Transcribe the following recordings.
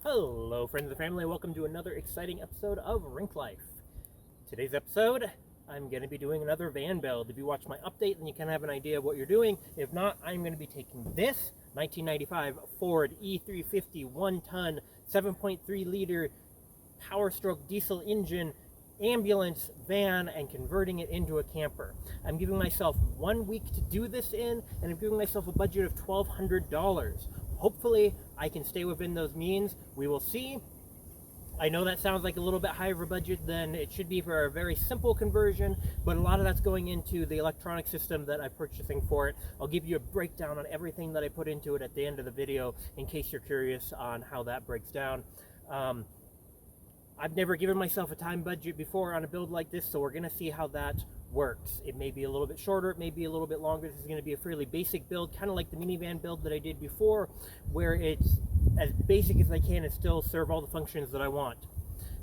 Hello friends of the family, welcome to another exciting episode of Rink Life. Today's episode, I'm going to be doing another van build. If you watch my update, then you kind of have an idea of what you're doing. If not, I'm going to be taking this 1995 Ford E350 1-ton 7.3 liter Power Stroke diesel engine ambulance van and converting it into a camper. I'm giving myself 1 week to do this in, and I'm giving myself a budget of $1,200. Hopefully I can stay within those means. We will see. I know that sounds like a little bit higher of a budget than it should be for a very simple conversion, but a lot of that's going into the electronic system that I'm purchasing for it. I'll give you a breakdown on everything that I put into it at the end of the video in case you're curious on how that breaks down. I've never given myself a time budget before on a build like this, so we're going to see how that works. It may be a little bit shorter, it may be a little bit longer. This is going to be a fairly basic build, kind of like the minivan build that I did before, where it's as basic as I can and still serve all the functions that I want.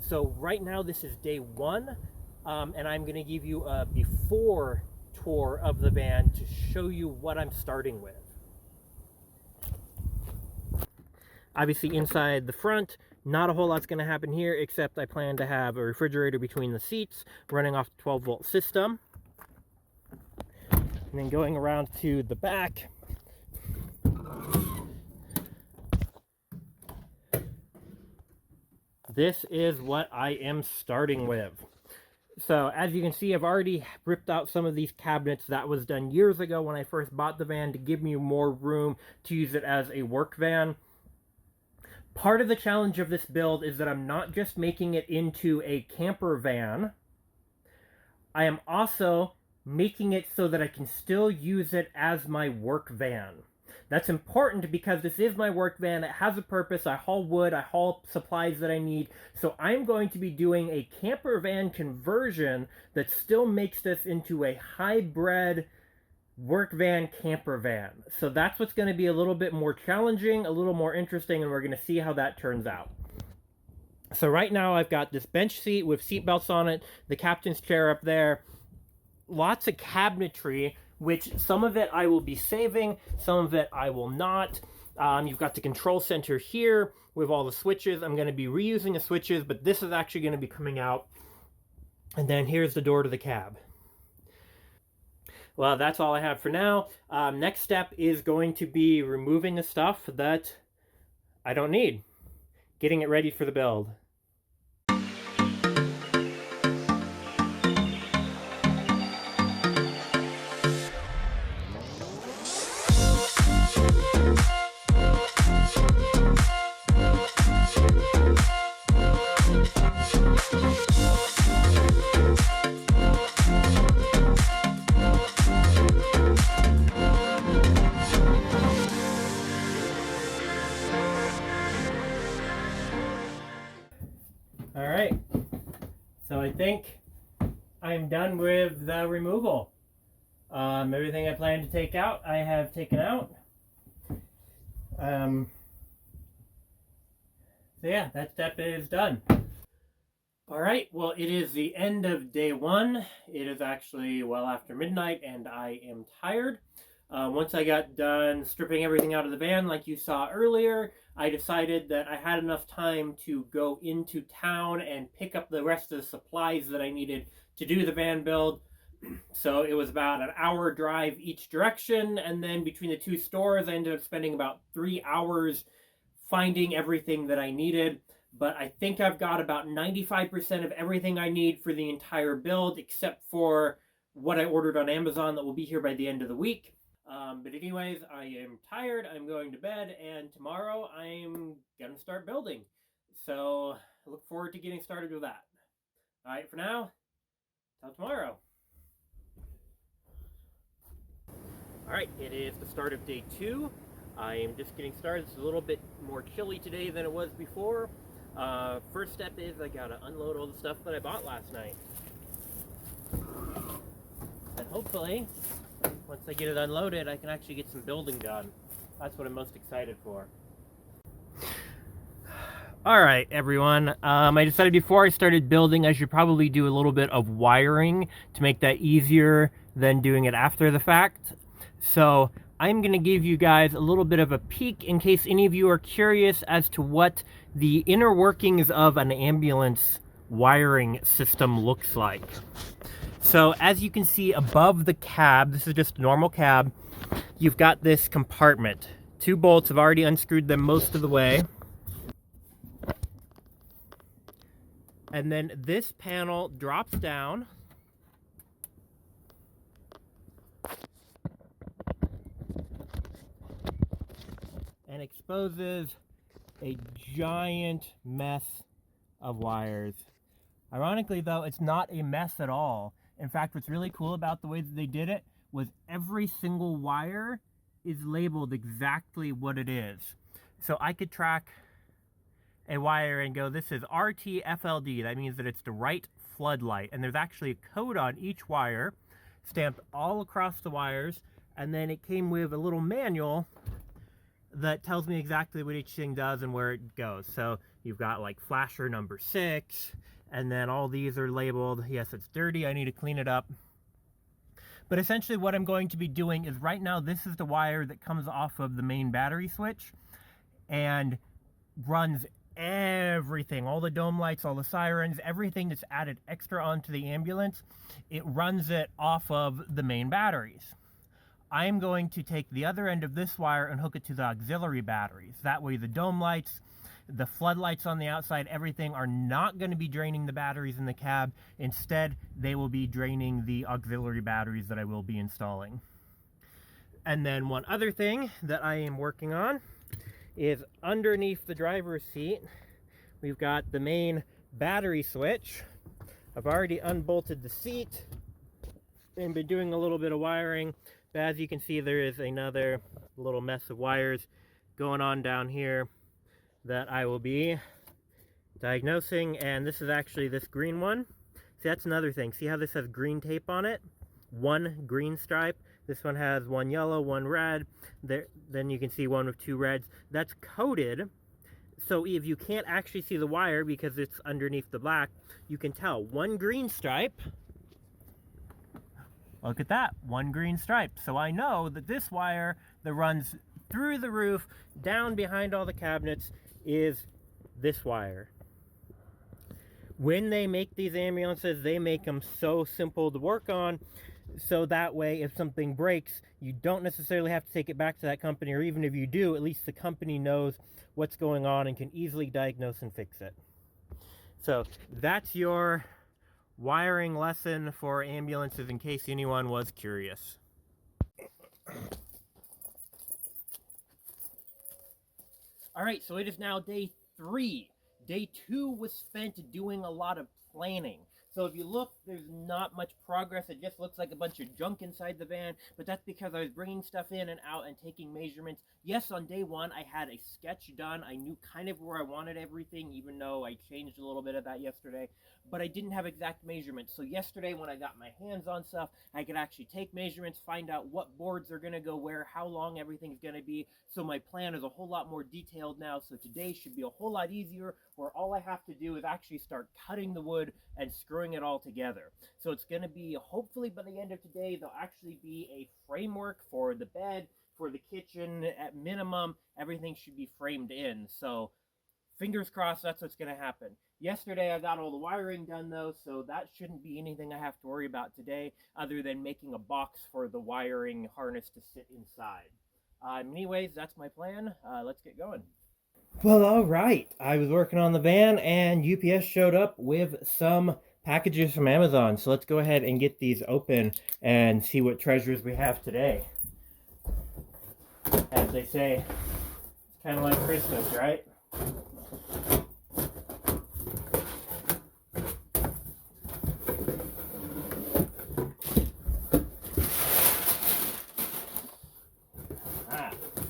So right now this is day one, and I'm going to give you a before tour of the van to show you what I'm starting with. Obviously inside the front, not a whole lot's going to happen here, except I plan to have a refrigerator between the seats running off the 12-volt system. And then going around to the back, this is what I am starting with. So as you can see, I've already ripped out some of these cabinets. That was done years ago when I first bought the van to give me more room to use it as a work van. Part of the challenge of this build is that I'm not just making it into a camper van. I am also making it so that I can still use it as my work van. That's important because this is my work van. It has a purpose. I haul wood, I haul supplies that I need. So I'm going to be doing a camper van conversion that still makes this into a hybrid work van camper van. So that's what's going to be a little bit more challenging, a little more interesting, and we're going to see how that turns out. So right now I've got this bench seat with seat belts on it, the captain's chair up there, lots of cabinetry, which some of it I will be saving, some of it I will not. You've got the control center here with all the switches. I'm going to be reusing the switches, but this is actually going to be coming out. And then here's the door to the cab. Well, that's all I have for now. Next step is going to be removing the stuff that I don't need. Getting it ready for the build. Alright, so I think I'm done with the removal. Everything I planned to take out, I have taken out. So yeah, that step is done. Alright, well it is the end of day one. It is actually well after midnight and I am tired. Once I got done stripping everything out of the van like you saw earlier, I decided that I had enough time to go into town and pick up the rest of the supplies that I needed to do the van build. So it was about an hour drive each direction, and then between the two stores I ended up spending about 3 hours finding everything that I needed. But I think I've got about 95% of everything I need for the entire build, except for what I ordered on Amazon that will be here by the end of the week. But anyways, I am tired, I'm going to bed, and tomorrow I'm going to start building. So I look forward to getting started with that. Alright, for now, till tomorrow. Alright, it is the start of day two. I am just getting started. It's a little bit more chilly today than it was before. First step is I gotta unload all the stuff that I bought last night. And hopefully, once I get it unloaded, I can actually get some building done. That's what I'm most excited for. Alright everyone, I decided before I started building I should probably do a little bit of wiring to make that easier than doing it after the fact. So I'm going to give you guys a little bit of a peek in case any of you are curious as to what the inner workings of an ambulance wiring system looks like. So as you can see above the cab, this is just a normal cab, you've got this compartment. 2 bolts, I've already unscrewed them most of the way. And then this panel drops down. And exposes a giant mess of wires. Ironically though, it's not a mess at all. In fact, what's really cool about the way that they did it was every single wire is labeled exactly what it is. So I could track a wire and go, this is RTFLD. That means that it's the right floodlight. And there's actually a code on each wire, stamped all across the wires. And then it came with a little manual that tells me exactly what each thing does and where it goes. So you've got like flasher number 6, and then all these are labeled, yes, it's dirty, I need to clean it up. But essentially what I'm going to be doing is right now, this is the wire that comes off of the main battery switch and runs everything, all the dome lights, all the sirens, everything that's added extra onto the ambulance, it runs it off of the main batteries. I'm going to take the other end of this wire and hook it to the auxiliary batteries. That way the dome lights, the floodlights on the outside, everything are not going to be draining the batteries in the cab. Instead, they will be draining the auxiliary batteries that I will be installing. And then one other thing that I am working on is underneath the driver's seat, we've got the main battery switch. I've already unbolted the seat and been doing a little bit of wiring. But as you can see, there is another little mess of wires going on down here that I will be diagnosing. And this is actually this green one. See, that's another thing. See how this has green tape on it? 1 green stripe. This one has 1 yellow, 1 red. Then you can see one with 2 reds. That's coded. So if you can't actually see the wire because it's underneath the black, you can tell 1 green stripe. Look at that, 1 green stripe. So I know that this wire that runs through the roof, down behind all the cabinets, is this wire. When they make these ambulances, they make them so simple to work on, so that way if something breaks, you don't necessarily have to take it back to that company, or even if you do, at least the company knows what's going on and can easily diagnose and fix it. So that's your wiring lesson for ambulances in case anyone was curious. Alright, so it is now day 3. Day 2 was spent doing a lot of planning. So if you look, there's not much progress. It just looks like a bunch of junk inside the van, but that's because I was bringing stuff in and out and taking measurements. Yes, on day 1, I had a sketch done. I knew kind of where I wanted everything, even though I changed a little bit of that yesterday, but I didn't have exact measurements. So yesterday, when I got my hands on stuff, I could actually take measurements, find out what boards are going to go where, how long everything's going to be. So my plan is a whole lot more detailed now. So today should be a whole lot easier, where all I have to do is actually start cutting the wood and screwing it all together. So it's going to be, hopefully by the end of today, there'll actually be a framework for the bed, for the kitchen. At minimum, everything should be framed in. So fingers crossed, that's what's going to happen. Yesterday, I got all the wiring done, though, so that shouldn't be anything I have to worry about today, other than making a box for the wiring harness to sit inside. Anyways, that's my plan. Let's get going. Well, all right. I was working on the van, and UPS showed up with some packages from Amazon. So let's go ahead and get these open and see what treasures we have today. As they say, it's kind of like Christmas, right?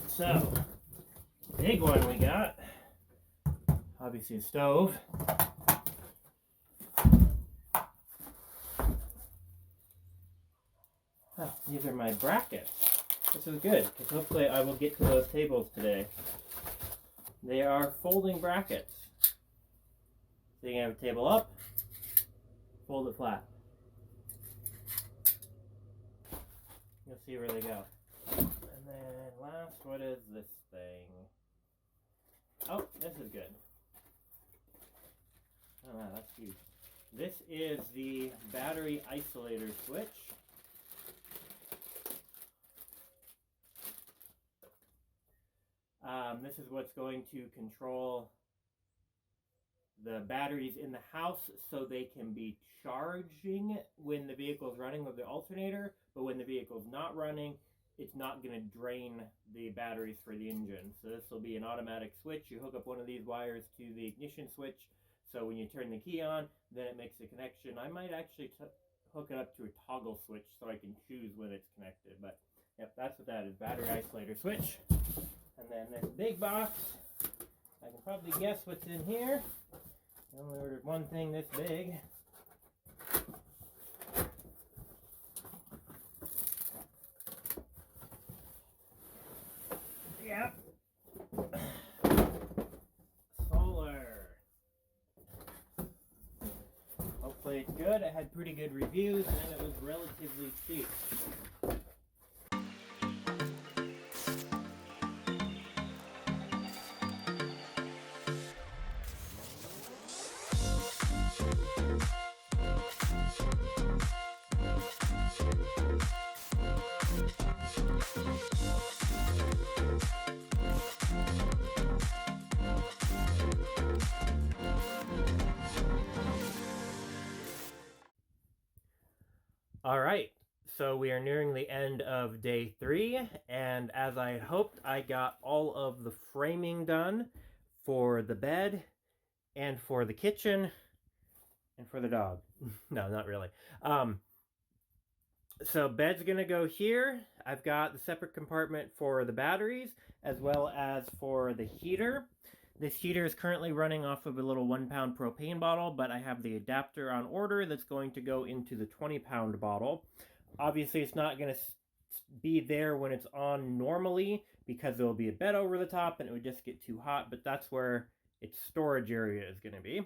So, big one we got, obviously a stove. Oh, these are my brackets. This is good, because hopefully I will get to those tables today. They are folding brackets. So you can have a table up, fold it flat. You'll see where they go. And then last, what is this thing? Oh, this is good. Oh wow, that's huge. This is the battery isolator switch. This is what's going to control the batteries in the house so they can be charging when the vehicle is running with the alternator, but when the vehicle is not running, it's not going to drain the batteries for the engine. So this will be an automatic switch. You hook up one of these wires to the ignition switch, so when you turn the key on, then it makes a connection. I might actually hook it up to a toggle switch so I can choose when it's connected, but yep, that's what that is, battery isolator switch. And then this big box, I can probably guess what's in here. I only ordered one thing this big. Yep. Solar. Hopefully it's good. It had pretty good reviews and it was relatively cheap. All right, so we are nearing the end of day 3, and as I had hoped, I got all of the framing done for the bed, and for the kitchen, and for the dog. No, not really. So bed's gonna go here. I've got the separate compartment for the batteries, as well as for the heater. This heater is currently running off of a little 1-pound propane bottle, but I have the adapter on order that's going to go into the 20-pound bottle. Obviously, it's not going to be there when it's on normally because there will be a bed over the top and it would just get too hot, but that's where its storage area is going to be.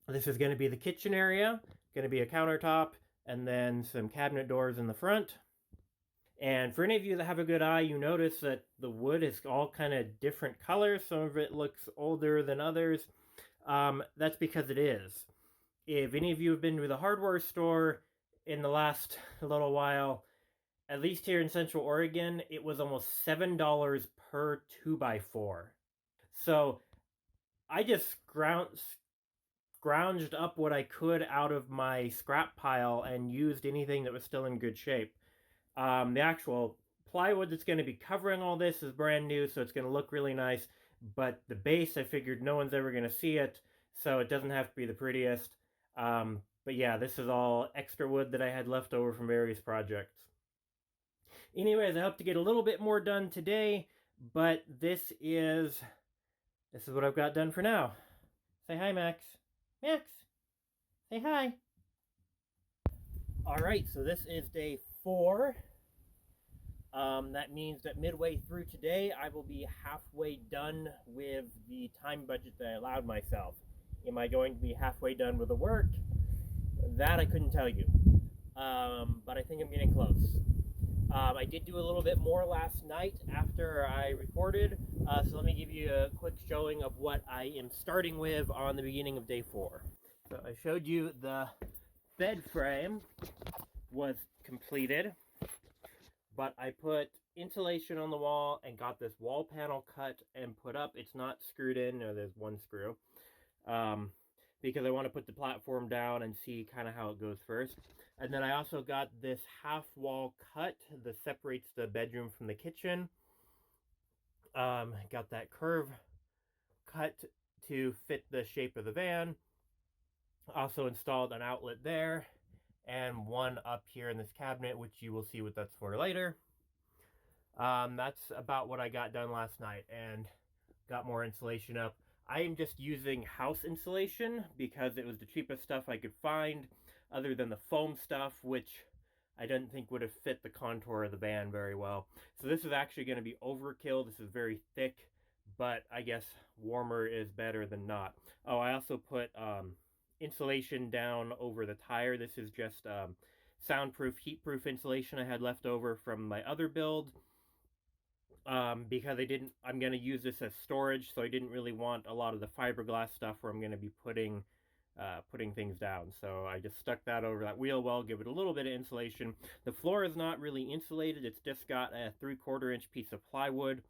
This is going to be the kitchen area, going to be a countertop, and then some cabinet doors in the front. And for any of you that have a good eye, you notice that the wood is all kind of different colors. Some of it looks older than others. That's because it is. If any of you have been to the hardware store in the last little while, at least here in Central Oregon, it was almost $7 per 2x4. So I just scrounged up what I could out of my scrap pile and used anything that was still in good shape. The actual plywood that's going to be covering all this is brand new, so it's going to look really nice. But the base, I figured no one's ever going to see it, so it doesn't have to be the prettiest. But yeah, this is all extra wood that I had left over from various projects. Anyways, I hope to get a little bit more done today, but this is what I've got done for now. Say hi, Max. Max, say hi. All right, so this is day 4. That means that midway through today, I will be halfway done with the time budget that I allowed myself. Am I going to be halfway done with the work? That I couldn't tell you, but I think I'm getting close. I did do a little bit more last night after I recorded, so let me give you a quick showing of what I am starting with on the beginning of day 4. So I showed you the bed frame was completed, but I put insulation on the wall and got this wall panel cut and put up. It's not screwed in, no, there's one screw, because I want to put the platform down and see kind of how it goes first. And then I also got this half wall cut that separates the bedroom from the kitchen. Got that curve cut to fit the shape of the van. Also installed an outlet there and one up here in this cabinet, which you will see what that's for later. That's about what I got done last night, and got more insulation up. I am just using house insulation because it was the cheapest stuff I could find, other than the foam stuff, which I didn't think would have fit the contour of the van very well. So this is actually going to be overkill. This is very thick, but I guess warmer is better than not. Oh, I also put insulation down over the tire. This is just soundproof, heat-proof insulation I had left over from my other build. Because I'm going to use this as storage, so I didn't really want a lot of the fiberglass stuff where I'm going to be putting things down. So I just stuck that over that wheel well, give it a little bit of insulation. The floor is not really insulated. It's just got a 3/4 inch piece of plywood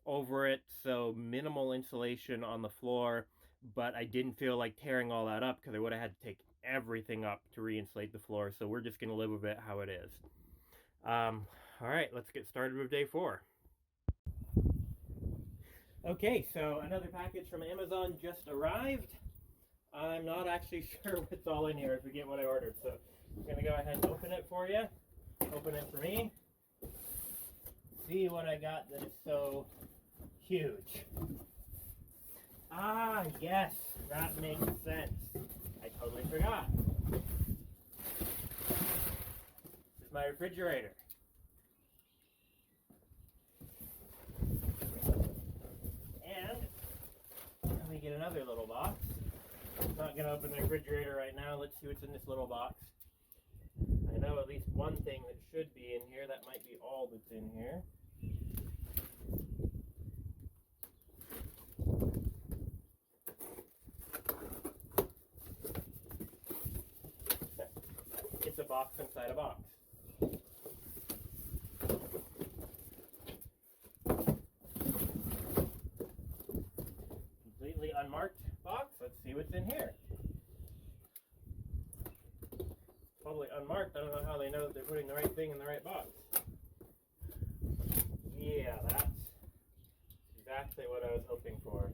over it, so minimal insulation on the floor, but I didn't feel like tearing all that up because I would have had to take everything up to re-insulate the floor, so we're just going to live with it how it is. All right, let's get started with day 4. Okay, so another package from Amazon just arrived. I'm not actually sure what's all in here. I forget what I ordered, so I'm going to go ahead and open it for you. Open it for me. See what I got that is so huge. Ah, yes, that makes sense. I totally forgot. This is my refrigerator. And let me get another little box. I'm not going to open the refrigerator right now. Let's see what's in this little box. I know at least one thing that should be in here. That might be all that's in here. It's a box inside a box. Completely unmarked box. Let's see what's in here. Probably unmarked. I don't know how they know that they're putting the right thing in the right box. Yeah, that's exactly what I was hoping for.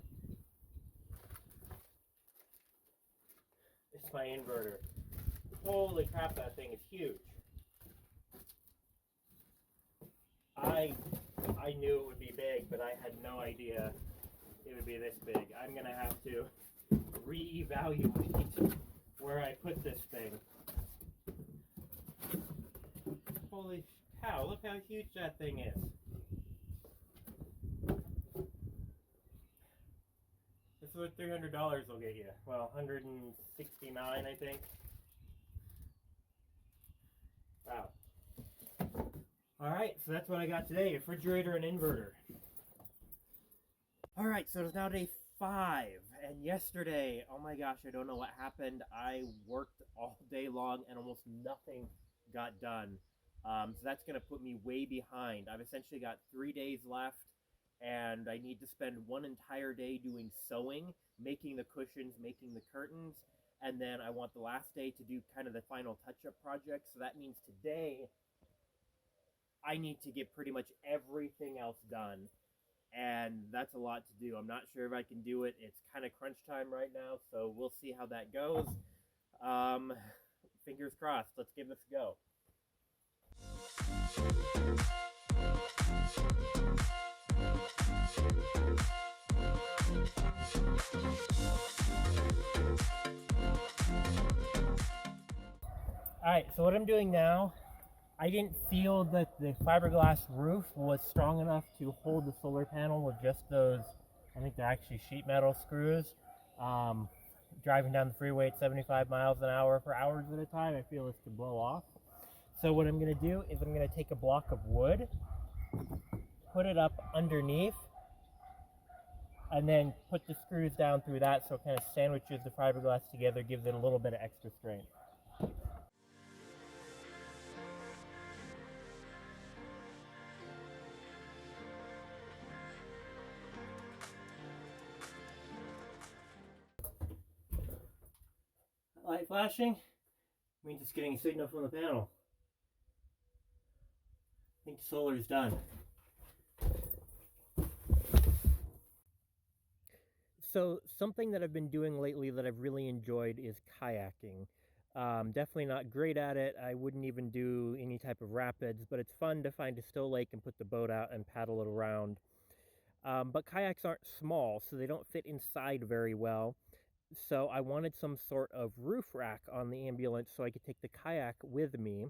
It's my inverter. Holy crap, that thing is huge. I knew it would be big, but I had no idea it would be this big. I'm going to have to reevaluate where I put this thing. Holy cow, look how huge that thing is. This is what $300 will get you. Well, $169, I think. Wow. Alright, so that's what I got today, a refrigerator and inverter. Alright, so it's now day 5, and yesterday, oh my gosh, I don't know what happened. I worked all day long and almost nothing got done. So that's going to put me way behind. I've essentially got 3 days left, and I need to spend one entire day doing sewing, making the cushions, making the curtains, and then I want the last day to do kind of the final touch-up project. So that means today I need to get pretty much everything else done, and that's a lot to do. I'm not sure if I can do it. It's kind of crunch time right now, so we'll see how that goes. Fingers crossed. Let's give this a go. Alright, so what I'm doing now, I didn't feel that the fiberglass roof was strong enough to hold the solar panel with just those, I think they're actually sheet metal screws. Driving down the freeway at 75 miles an hour for hours at a time, I feel this could blow off. So what I'm going to do is I'm going to take a block of wood, put it up underneath, and then put the screws down through that so it kind of sandwiches the fiberglass together, gives it a little bit of extra strength. Light flashing means it's getting a signal from the panel. I think the solar is done. So something that I've been doing lately that I've really enjoyed is kayaking. Definitely not great at it. I wouldn't even do any type of rapids, but it's fun to find a still lake and put the boat out and paddle it around. But kayaks aren't small, so they don't fit inside very well. So I wanted some sort of roof rack on the ambulance so I could take the kayak with me.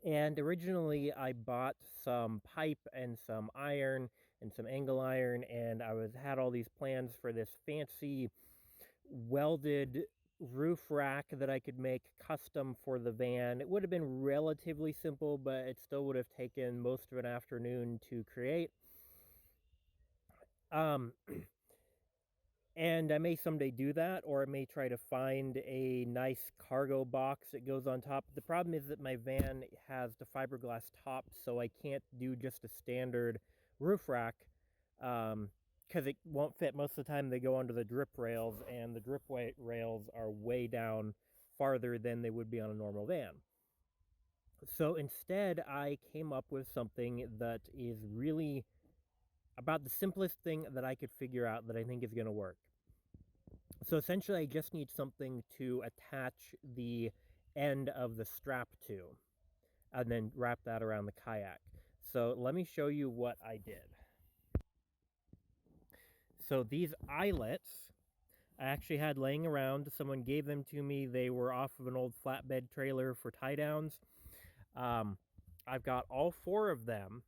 And originally I bought some pipe and some iron and some angle iron, and I had all these plans for this fancy welded roof rack that I could make custom for the van. It would have been relatively simple, but it still would have taken most of an afternoon to create. Um, and I may someday do that, or I may try to find a nice cargo box that goes on top. The problem is that my van has the fiberglass top, so I can't do just a standard roof rack, because it won't fit. Most of the time they go under the drip rails, and the drip rails are way down farther than they would be on a normal van. So instead, I came up with something that is really about the simplest thing that I could figure out that I think is going to work. So essentially, I just need something to attach the end of the strap to, and then wrap that around the kayak. So let me show you what I did. So these eyelets, I actually had laying around. Someone gave them to me. They were off of an old flatbed trailer for tie downs. I've got all 4 of them,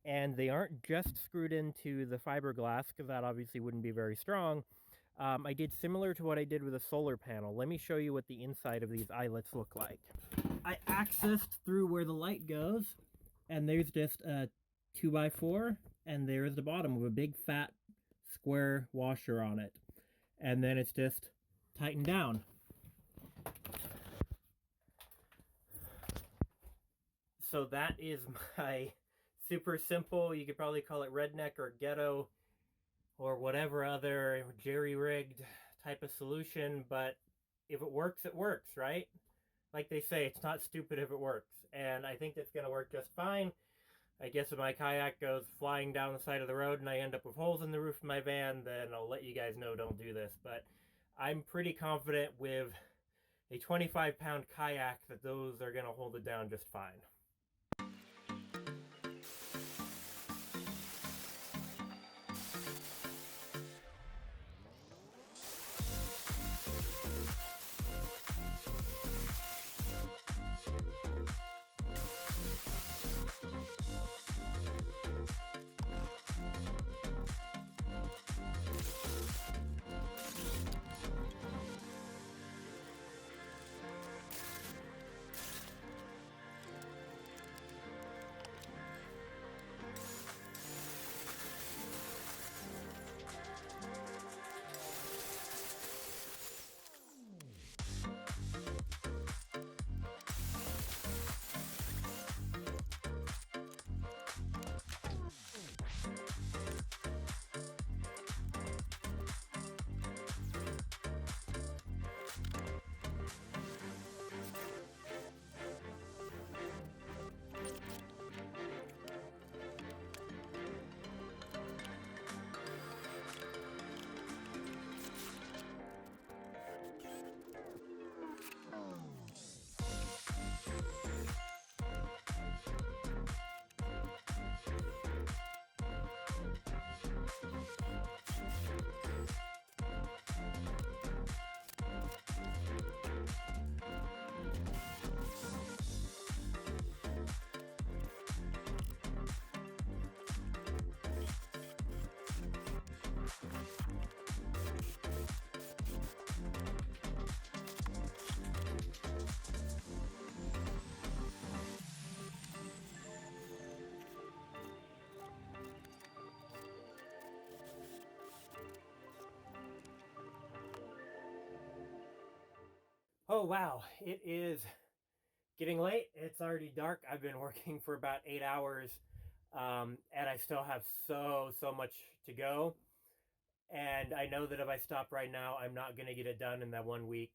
and they aren't just screwed into the fiberglass, because that obviously wouldn't be very strong. I did similar to what I did with a solar panel. Let me show you what the inside of these eyelets look like. I accessed through where the light goes, and there's just a 2x4, and there's the bottom with a big fat square washer on it. And then it's just tightened down. So that is my super simple, you could probably call it redneck or ghetto or whatever other jerry-rigged type of solution, but if it works, it works, right? Like they say, it's not stupid if it works, and I think that's going to work just fine. I guess if my kayak goes flying down the side of the road and I end up with holes in the roof of my van, then I'll let you guys know don't do this, but I'm pretty confident with a 25-pound kayak that those are going to hold it down just fine. Oh wow, it is getting late. It's already dark. I've been working for about 8 hours, and I still have so much to go. And I know that if I stop right now, I'm not going to get it done in that 1 week.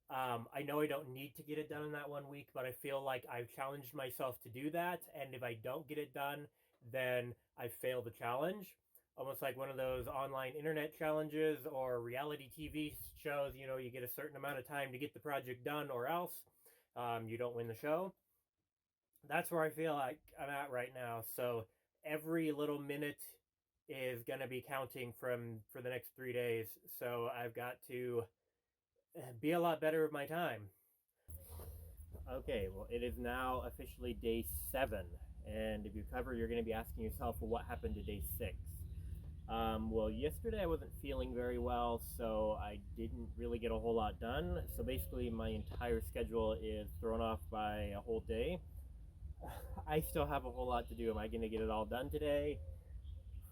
I know I don't need to get it done in that 1 week, but I feel like I've challenged myself to do that. And if I don't get it done, then I fail the challenge. Almost like one of those online internet challenges or reality TV shows, you know, you get a certain amount of time to get the project done or else you don't win the show. That's where I feel like I'm at right now. So every little minute is going to be counting for the next 3 days. So I've got to be a lot better with my time. Okay, well, it is now officially day 7. And if you cover, you're going to be asking yourself, well, what happened to day 6? Well, yesterday I wasn't feeling very well, so I didn't really get a whole lot done. So basically, my entire schedule is thrown off by a whole day. I still have a whole lot to do. Am I going to get it all done today?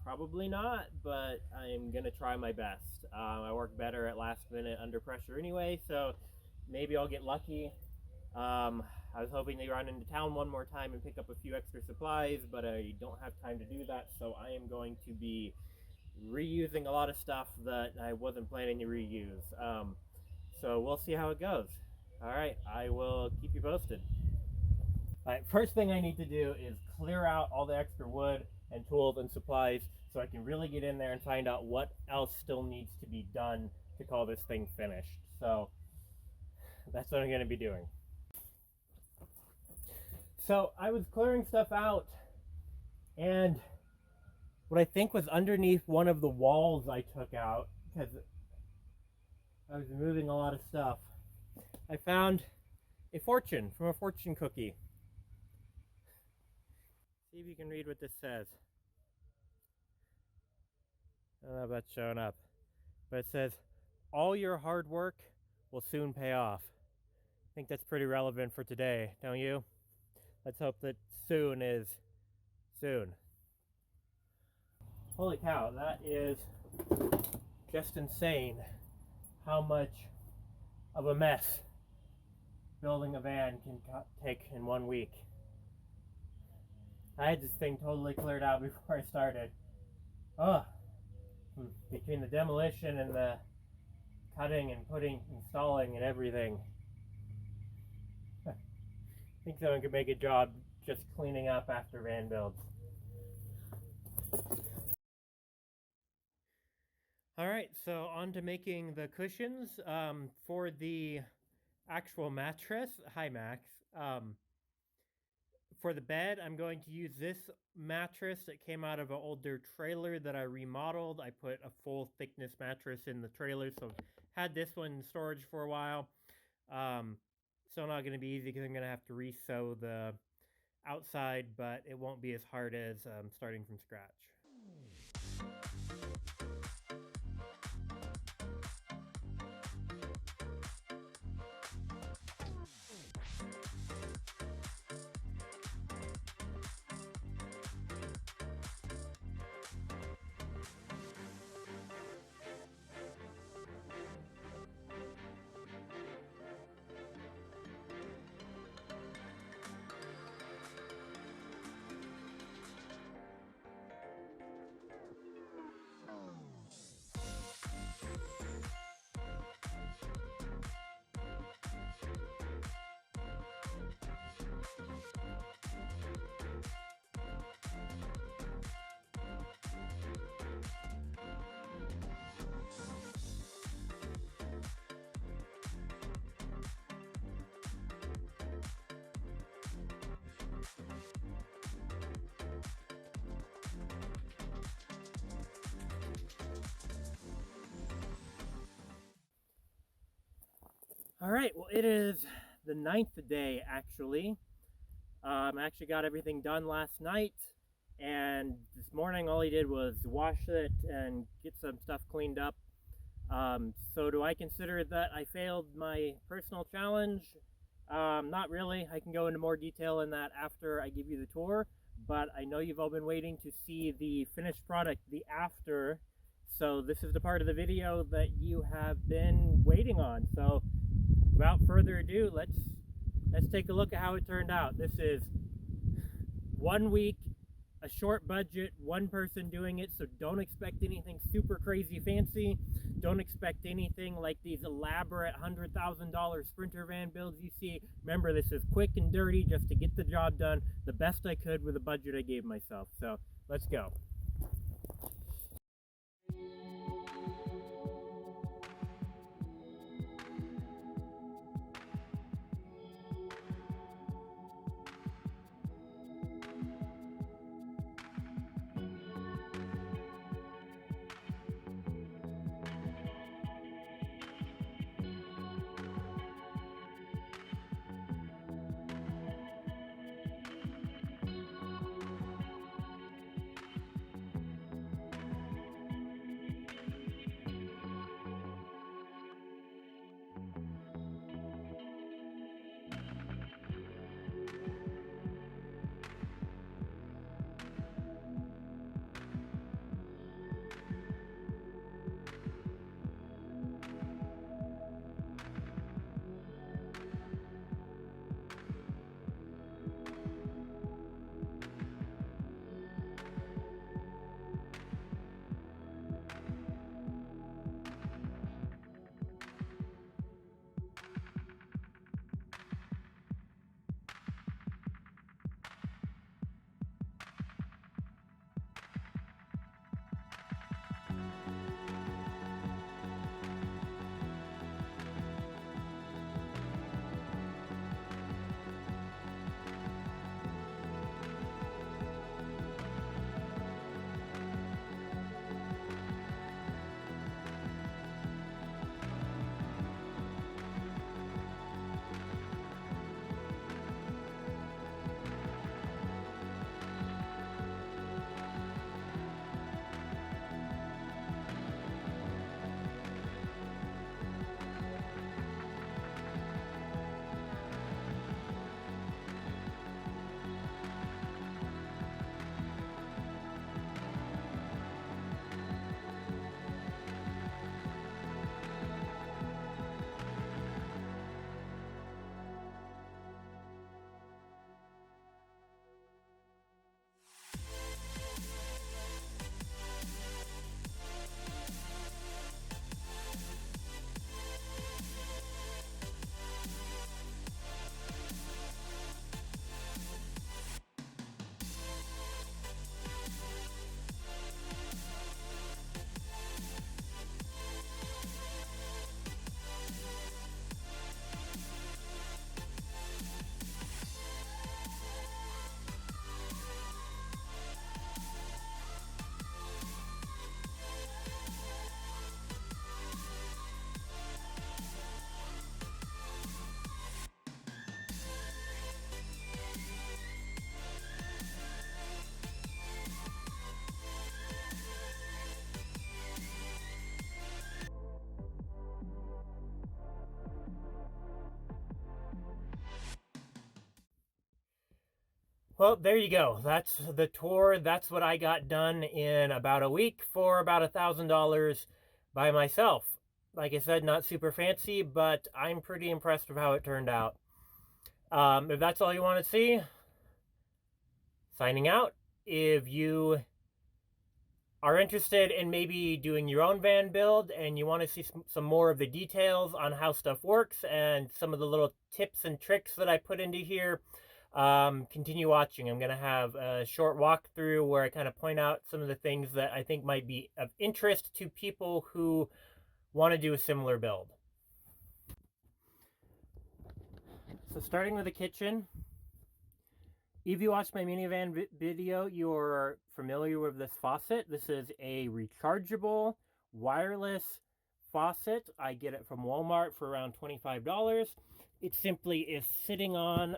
Probably not, but I'm going to try my best. I work better at last minute under pressure anyway, so maybe I'll get lucky. I was hoping to run into town one more time and pick up a few extra supplies, but I don't have time to do that, so I am going to be reusing a lot of stuff that I wasn't planning to reuse. So we'll see how it goes. All right, I will keep you posted. All right, first thing I need to do is clear out all the extra wood and tools and supplies so I can really get in there and find out what else still needs to be done to call this thing finished. So that's what I'm going to be doing. So I was clearing stuff out, and what I think was underneath one of the walls I took out, because I was moving a lot of stuff, I found a fortune from a fortune cookie. See if you can read what this says. I don't know if that's showing up, but it says, all your hard work will soon pay off. I think that's pretty relevant for today, don't you? Let's hope that soon is soon. Holy cow, that is just insane how much of a mess building a van can take in 1 week. I had this thing totally cleared out before I started. Between the demolition and the cutting and installing and everything, I think someone could make a job just cleaning up after van builds. Alright, so on to making the cushions. For the actual mattress, hi Max, for the bed, I'm going to use this mattress that came out of an older trailer that I remodeled. I put a full thickness mattress in the trailer, so I've had this one in storage for a while. Still not going to be easy because I'm going to have to re-sew the outside, but it won't be as hard as starting from scratch. All right, well, it is the 9th day, actually. I actually got everything done last night, and this morning all I did was wash it and get some stuff cleaned up. So do I consider that I failed my personal challenge? Not really. I can go into more detail in that after I give you the tour, but I know you've all been waiting to see the finished product, the after. So this is the part of the video that you have been waiting on. So without further ado, let's take a look at how it turned out. This is 1 week, a short budget, one person doing it, so don't expect anything super crazy fancy. Don't expect anything like these elaborate $100,000 Sprinter van builds you see. Remember, this is quick and dirty just to get the job done the best I could with the budget I gave myself. So let's go. Well, there you go. That's the tour. That's what I got done in about a week for about $1,000 by myself. Like I said, not super fancy, but I'm pretty impressed with how it turned out. If that's all you want to see, signing out. If you are interested in maybe doing your own van build and you want to see some more of the details on how stuff works and some of the little tips and tricks that I put into here, continue watching. I'm going to have a short walkthrough where I kind of point out some of the things that I think might be of interest to people who want to do a similar build. So starting with the kitchen, if you watched my minivan video, you're familiar with this faucet. This is a rechargeable wireless faucet. I get it from Walmart for around $25. It simply is sitting on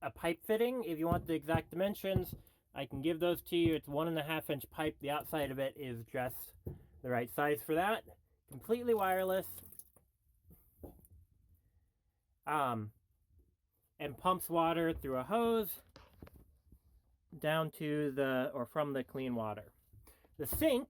a pipe fitting. If you want the exact dimensions, I can give those to you. It's 1.5-inch pipe. The outside of it is just the right size for that. Completely wireless. And pumps water through a hose down to from the clean water. The sink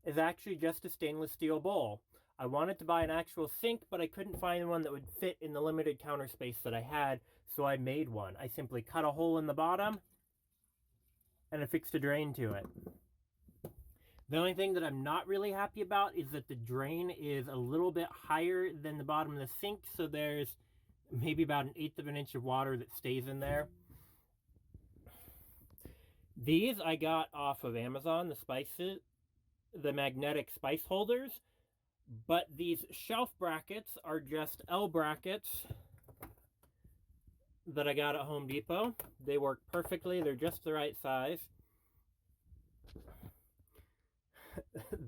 is actually just a stainless steel bowl. I wanted to buy an actual sink, but I couldn't find one that would fit in the limited counter space that I had, so I made one. I simply cut a hole in the bottom and affixed a drain to it. The only thing that I'm not really happy about is that the drain is a little bit higher than the bottom of the sink, so there's maybe about 1/8 of an inch of water that stays in there. These I got off of Amazon, the magnetic spice holders, but these shelf brackets are just L brackets that I got at Home Depot. They work perfectly. They're just the right size.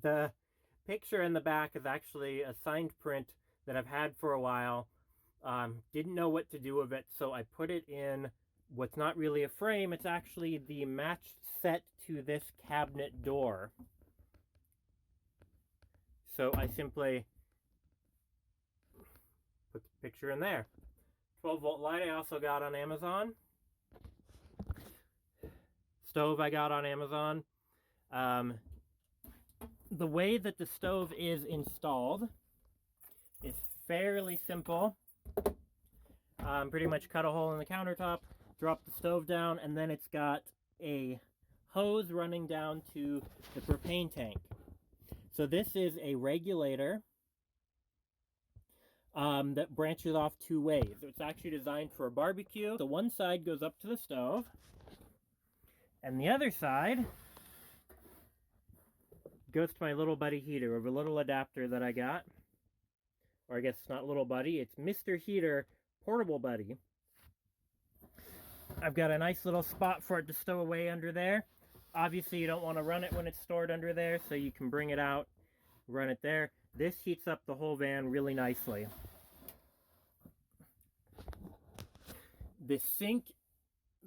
The picture in the back is actually a signed print that I've had for a while. Didn't know what to do with it, so I put it in what's not really a frame. It's actually the matched set to this cabinet door. So I simply put the picture in there. 12-volt light I also got on Amazon. Stove I got on Amazon. The way that the stove is installed is fairly simple. Pretty much cut a hole in the countertop, drop the stove down, and then it's got a hose running down to the propane tank. So this is a regulator that branches off 2 ways. It's actually designed for a barbecue. So one side goes up to the stove, and the other side goes to my little buddy heater, with a little adapter that I got. Or I guess it's not little buddy, it's Mr. Heater Portable Buddy. I've got a nice little spot for it to stow away under there. Obviously you don't want to run it when it's stored under there, so you can bring it out, run it there. This heats up the whole van really nicely. The sink,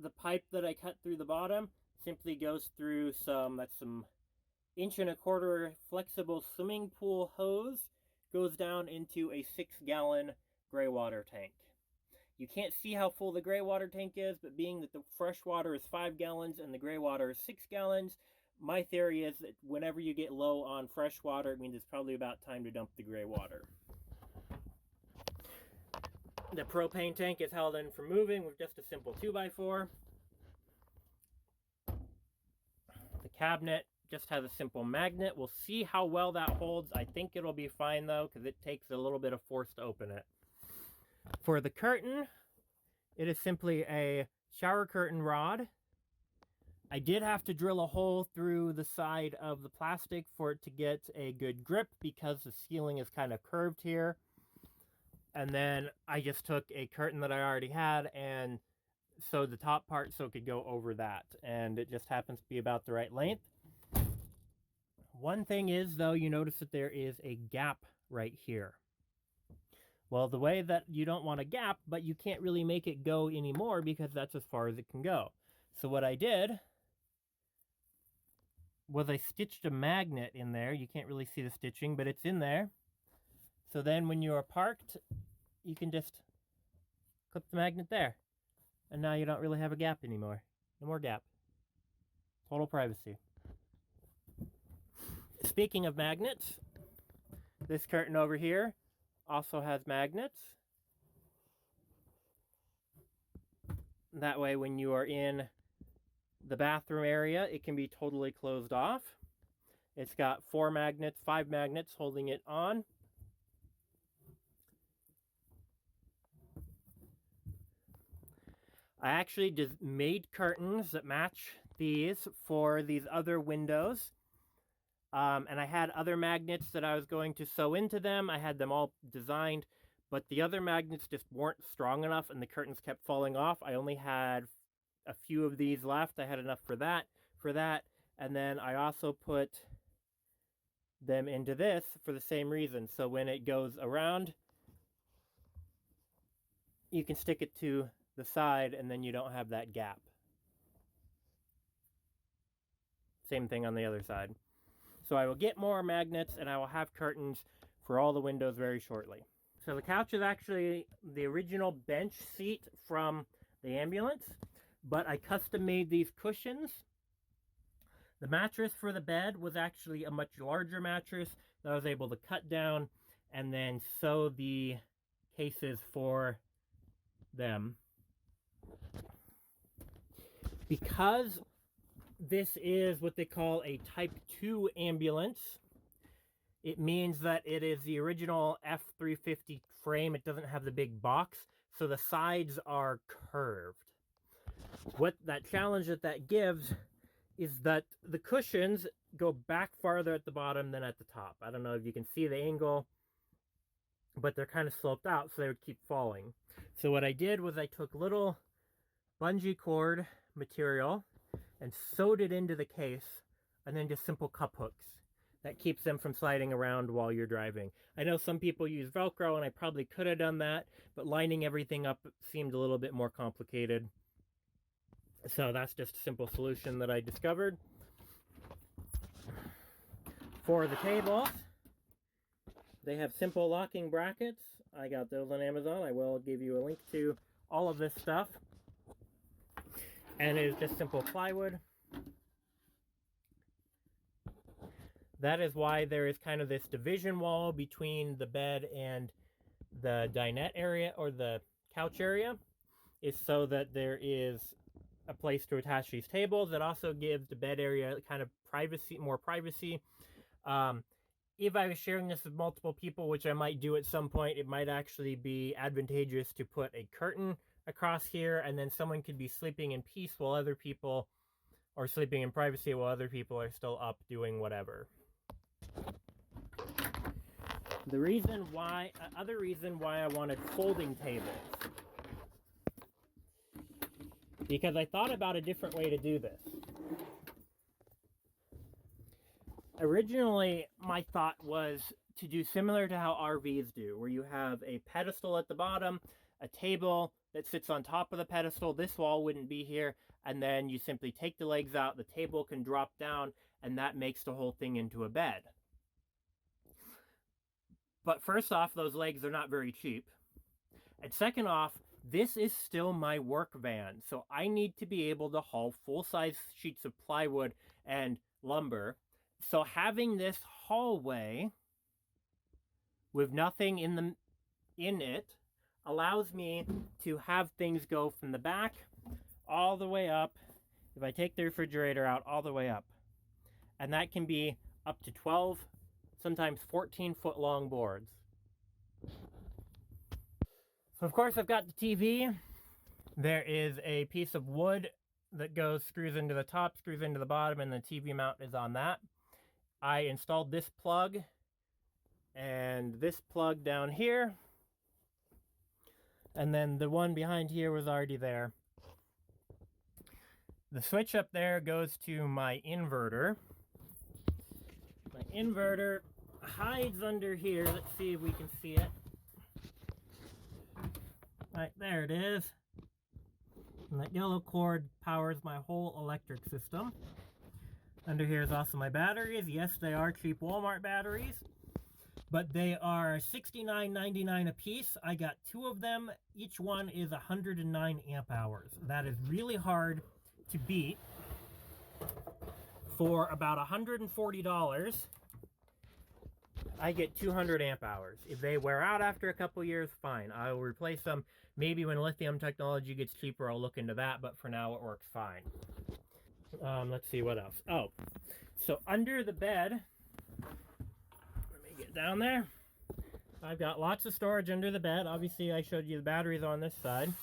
the pipe that I cut through the bottom, simply goes through some 1.25-inch flexible swimming pool hose, goes down into a 6-gallon gray water tank. You can't see how full the gray water tank is, but being that the fresh water is 5 gallons and the gray water is 6 gallons, my theory is that whenever you get low on fresh water, it means it's probably about time to dump the gray water. The propane tank is held in for moving with just a simple 2x4. The cabinet just has a simple magnet. We'll see how well that holds. I think it'll be fine though, because it takes a little bit of force to open it. For the curtain, it is simply a shower curtain rod. I did have to drill a hole through the side of the plastic for it to get a good grip, because the ceiling is kind of curved here. And then I just took a curtain that I already had and sewed the top part so it could go over that. And it just happens to be about the right length. One thing is, though, you notice that there is a gap right here. Well, the way that you don't want a gap, but you can't really make it go anymore because that's as far as it can go. So what I did was I stitched a magnet in there. You can't really see the stitching, but it's in there. So then when you are parked, you can just clip the magnet there. And now you don't really have a gap anymore. No more gap. Total privacy. Speaking of magnets, this curtain over here also has magnets. That way when you are in the bathroom area, it can be totally closed off. It's got 5 magnets holding it on. I actually just made curtains that match these for these other windows. And I had other magnets that I was going to sew into them. I had them all designed, but the other magnets just weren't strong enough and the curtains kept falling off. I only had a few of these left. I had enough for that, and then I also put them into this for the same reason. So when it goes around, you can stick it to the side and then you don't have that gap. Same thing on the other side. So I will get more magnets and I will have curtains for all the windows very shortly. So the couch is actually the original bench seat from the ambulance, but I custom made these cushions. The mattress for the bed was actually a much larger mattress that I was able to cut down and then sew the cases for them. Because this is what they call a Type 2 ambulance, it means that it is the original F350 frame. It doesn't have the big box, so the sides are curved. What that challenge that gives is that the cushions go back farther at the bottom than at the top. I don't know if you can see the angle, but they're kind of sloped out, so they would keep falling. So what I did was I took little bungee cord material and sewed it into the case, and then just simple cup hooks. That keeps them from sliding around while you're driving. I know some people use Velcro, and I probably could have done that, but lining everything up seemed a little bit more complicated. So that's just a simple solution that I discovered. For the tables, they have simple locking brackets. I got those on Amazon. I will give you a link to all of this stuff. And it is just simple plywood. That is why there is kind of this division wall between the bed and the dinette area, or the couch area, is so that there is a place to attach these tables. It also gives the bed area kind of privacy, more privacy. If I was sharing this with multiple people, which I might do at some point, it might actually be advantageous to put a curtain across here, and then someone could be sleeping in peace while other people are sleeping in privacy while other people are still up doing whatever. The reason why, other reason why I wanted folding tables, because I thought about a different way to do this. Originally, my thought was to do similar to how RVs do, where you have a pedestal at the bottom, a table that sits on top of the pedestal. This wall wouldn't be here, and then you simply take the legs out, the table can drop down, and that makes the whole thing into a bed. But first off, those legs are not very cheap. And second off, this is still my work van, so I need to be able to haul full-size sheets of plywood and lumber. So having this hallway with nothing in it allows me to have things go from the back all the way up. If I take the refrigerator out, all the way up. And that can be up to 12, sometimes 14-foot long boards. So of course I've got the TV. There is a piece of wood that screws into the top, screws into the bottom, and the TV mount is on that. I installed this plug and this plug down here, and then the one behind here was already there. The switch up there goes to my inverter. My inverter hides under here. Let's see if we can see it. Right, there it is. And that yellow cord powers my whole electric system. Under here is also my batteries. Yes, they are cheap Walmart batteries. but they are $69.99 a piece. I got 2 of them. Each one is 109 amp hours. That is really hard to beat. For about $140, I get 200 amp hours. If they wear out after a couple years, fine. I will replace them. Maybe when lithium technology gets cheaper, I'll look into that, but for now it works fine. Let's see what else. Oh, so under the bed, let me get down there. I've got lots of storage under the bed. Obviously, I showed you the batteries on this side.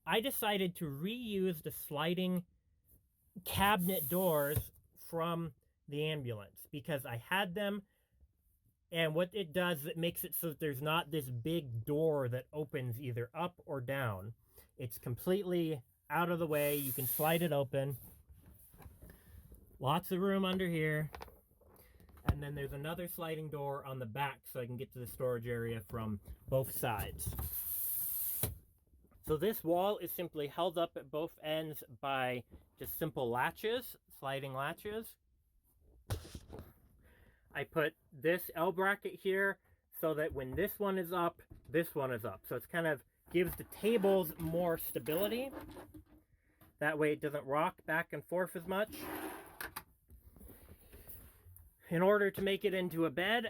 I decided to reuse the sliding cabinet doors from the ambulance because I had them, and what it does, it makes it so that there's not this big door that opens either up or down. It's completely out of the way. You can slide it open. Lots of room under here. And then there's another sliding door on the back so I can get to the storage area from both sides. So this wall is simply held up at both ends by just simple latches, sliding latches. I put this L bracket here so that when this one is up, this one is up. So it's kind of gives the tables more stability. That way it doesn't rock back and forth as much. In order to make it into a bed,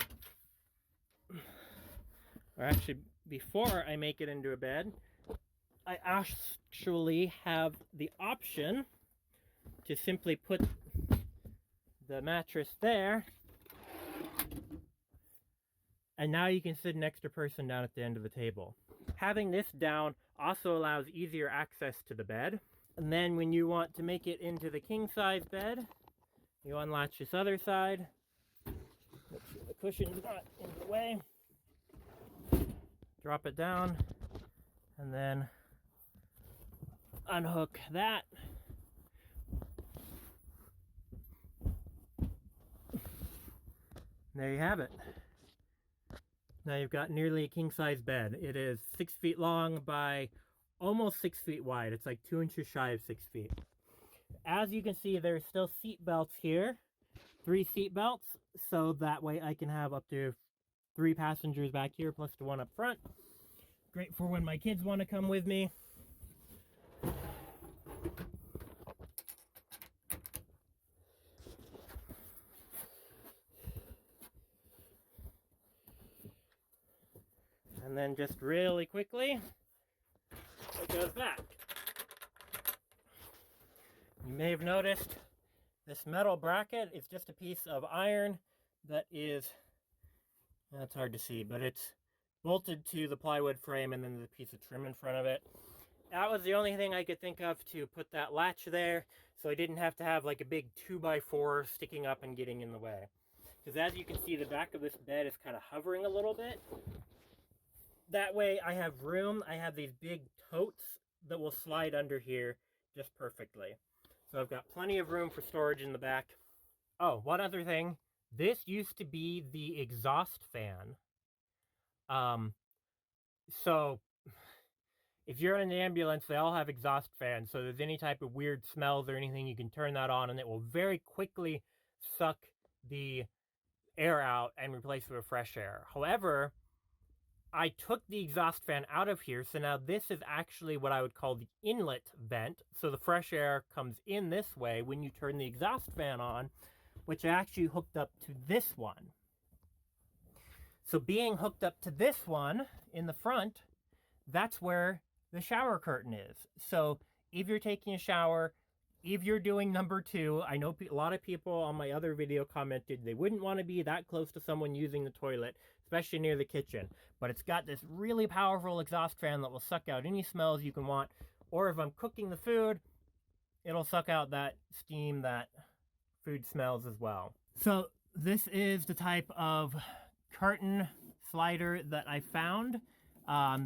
or actually before I make it into a bed, I actually have the option to simply put the mattress there, and now you can sit an extra person down at the end of the table. Having this down also allows easier access to the bed. And then when you want to make it into the king size bed, you unlatch this other side. Make sure the cushion's not in the way. Drop it down, and then unhook that. There you have it. Now you've got nearly a king-size bed. It is 6 feet long by almost 6 feet wide. It's like 2 inches shy of 6 feet. As you can see, there's still seat belts here. 3 seat belts, so that way I can have up to 3 passengers back here, plus the one up front. Great for when my kids want to come with me. And then just really quickly, it goes back. You may have noticed this metal bracket is just a piece of iron that is, that's hard to see, but it's bolted to the plywood frame, and then there's a piece of trim in front of it. That was the only thing I could think of to put that latch there, so I didn't have to have like a big 2x4 sticking up and getting in the way. Because as you can see, the back of this bed is kind of hovering a little bit. That way I have room. I have these big totes that will slide under here just perfectly. So I've got plenty of room for storage in the back. Oh, one other thing. This used to be the exhaust fan. So if you're in an ambulance, they all have exhaust fans. So if there's any type of weird smells or anything, you can turn that on and it will very quickly suck the air out and replace it with fresh air. However, I took the exhaust fan out of here, so now this is actually what I would call the inlet vent. So the fresh air comes in this way when you turn the exhaust fan on, which I actually hooked up to this one. So being hooked up to this one in the front, that's where the shower curtain is. So if you're taking a shower, if you're doing number 2, I know a lot of people on my other video commented they wouldn't want to be that close to someone using the toilet, especially near the kitchen. But it's got this really powerful exhaust fan that will suck out any smells you can want. Or if I'm cooking the food, it'll suck out that steam that food smells as well. So this is the type of curtain slider that I found.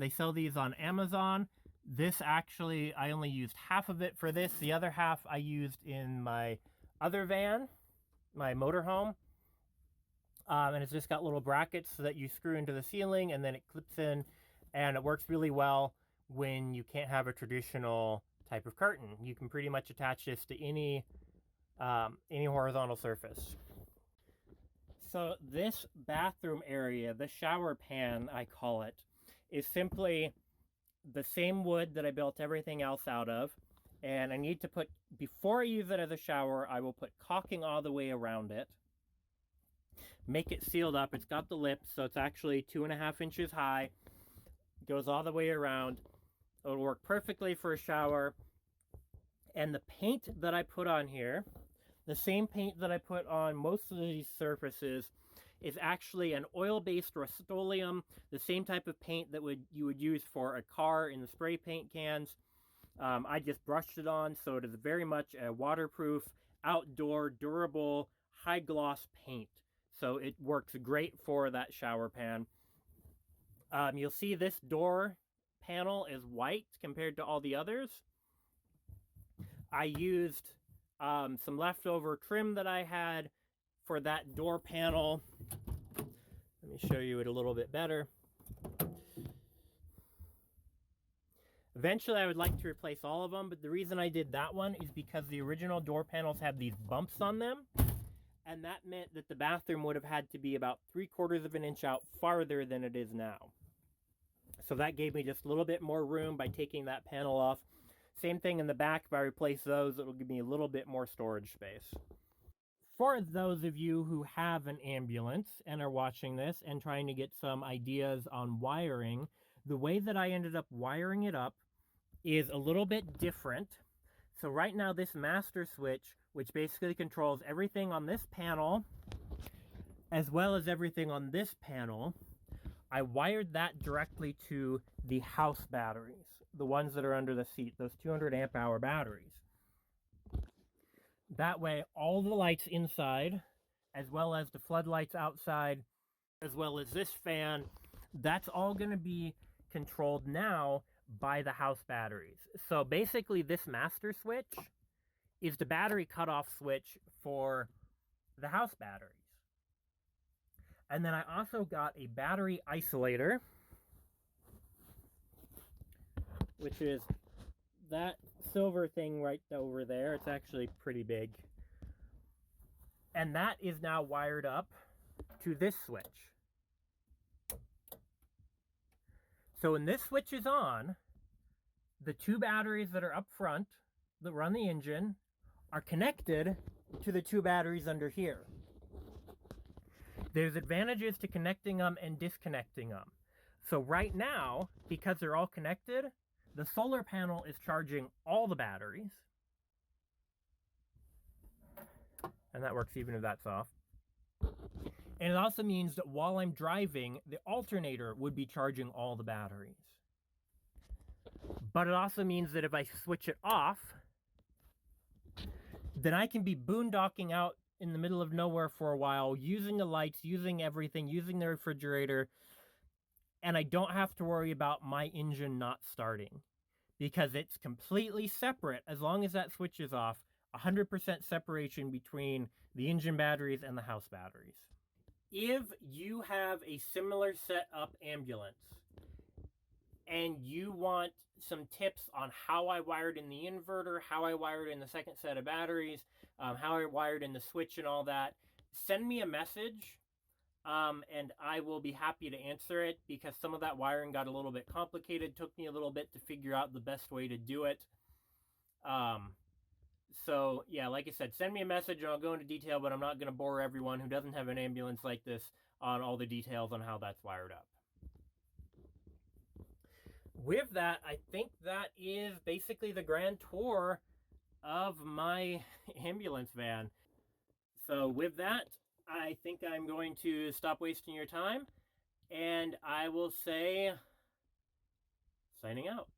They sell these on Amazon. This actually, I only used half of it for this. The other half I used in my other van, my motorhome. And it's just got little brackets so that you screw into the ceiling and then it clips in. And it works really well when you can't have a traditional type of curtain. You can pretty much attach this to any horizontal surface. So this bathroom area, the shower pan, I call it, is simply the same wood that I built everything else out of. And I need to put, before I use it as a shower, I will put caulking all the way around it. Make it sealed up. It's got the lips, so it's actually 2.5 inches high. Goes all the way around. It'll work perfectly for a shower. And the paint that I put on here, the same paint that I put on most of these surfaces, is actually an oil-based Rust-Oleum, the same type of paint that you would use for a car in the spray paint cans. I just brushed it on, so it is very much a waterproof, outdoor, durable, high-gloss paint. So it works great for that shower pan. You'll see this door panel is white compared to all the others. I used some leftover trim that I had for that door panel. Let me show you it a little bit better. Eventually, I would like to replace all of them, but the reason I did that one is because the original door panels had these bumps on them, and that meant that the bathroom would have had to be about 3/4 of an inch out farther than it is now. So that gave me just a little bit more room by taking that panel off. Same thing in the back. If I replace those, it'll give me a little bit more storage space. For those of you who have an ambulance and are watching this and trying to get some ideas on wiring, the way that I ended up wiring it up is a little bit different. So right now, this master switch, which basically controls everything on this panel, as well as everything on this panel, I wired that directly to the house batteries, the ones that are under the seat, those 200 amp hour batteries. That way, all the lights inside, as well as the floodlights outside, as well as this fan, that's all going to be controlled now by the house batteries. So basically, this master switch is the battery cutoff switch for the house batteries. And then I also got a battery isolator, which is that silver thing right over there. It's actually pretty big. And that is now wired up to this switch. So when this switch is on, the two batteries that are up front that run the engine are connected to the two batteries under here. There's advantages to connecting them and disconnecting them. So right now, because they're all connected, the solar panel is charging all the batteries. And that works even if that's off. And it also means that while I'm driving, the alternator would be charging all the batteries. But it also means that if I switch it off, then I can be boondocking out in the middle of nowhere for a while, using the lights, using everything, using the refrigerator, and I don't have to worry about my engine not starting because it's completely separate. As long as that switch is off, 100% separation between the engine batteries and the house batteries. If you have a similar setup ambulance and you want some tips on how I wired in the inverter, how I wired in the second set of batteries, how I wired in the switch and all that, send me a message and I will be happy to answer it because some of that wiring got a little bit complicated. Took me a little bit to figure out the best way to do it. So yeah, like I said, send me a message and I'll go into detail, but I'm not going to bore everyone who doesn't have an ambulance like this on all the details on how that's wired up. With that, I think that is basically the grand tour of my ambulance van. So with that, I think I'm going to stop wasting your time, and I will say, signing out.